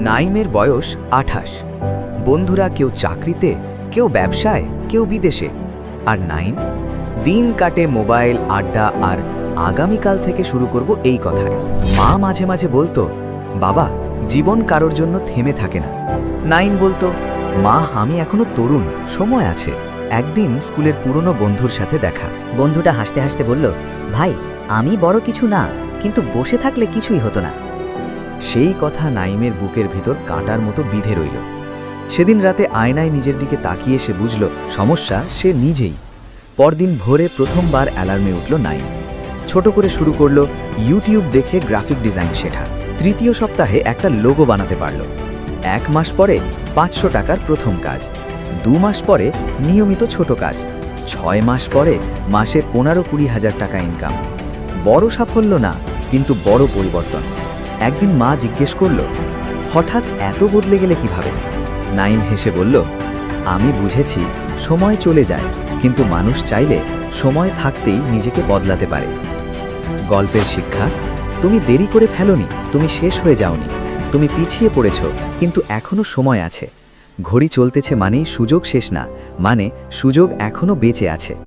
নাইমের বয়স 28। বন্ধুরা কেউ চাকরিতে, কেউ ব্যবসায়, কেউ বিদেশে। আর নাইম দিন কাটে মোবাইল, আড্ডা আর আগামীকাল থেকে শুরু করব এই কথায়। মা মাঝে মাঝে বলতো, বাবা, জীবন কারোর জন্য থেমে থাকে না। নাইম বলতো, মা, আমি এখনো তরুণ, সময় আছে। একদিন স্কুলের পুরনো বন্ধুর সাথে দেখা। বন্ধুটা হাসতে হাসতে বলল, ভাই, আমি বড় কিছু না, কিন্তু বসে থাকলে কিছুই হতো না। সেই কথা নাইমের বুকের ভিতর কাঁটার মতো বিঁধে রইল। সেদিন রাতে আয়নায় নিজের দিকে তাকিয়ে সে বুঝল সমস্যা সে নিজেই। পরদিন ভোরে প্রথমবার অ্যালার্মে উঠল নাইম। ছোট করে শুরু করল ইউটিউব দেখে গ্রাফিক ডিজাইন শেখা। তৃতীয় সপ্তাহে একটা লোগো বানাতে পারল। 1 মাস পরে 500 টাকার প্রথম কাজ। 2 মাস পরে নিয়মিত ছোট কাজ। 6 মাস পরে মাসে 15-20 হাজার টাকা ইনকাম। বড় সাফল্য না, কিন্তু বড় পরিবর্তন। একদিন মা জিজ্ঞেস করল, হঠাৎ এত বদলে গেলে কিভাবে? নাইম হেসে বলল, আমি বুঝেছি সময় চলে যায়, কিন্তু মানুষ চাইলে সময় থাকতেই নিজেকে বদলাতে পারে। গল্পের শিক্ষা, তুমি দেরি করে ফেলোনি, তুমি শেষ হয়ে যাওনি। তুমি পিছিয়ে পড়েছ, কিন্তু এখনো সময় আছে। ঘড়ি চলতেছে মানেই সুযোগ শেষ না, মানে সুযোগ এখনো বেঁচে আছে।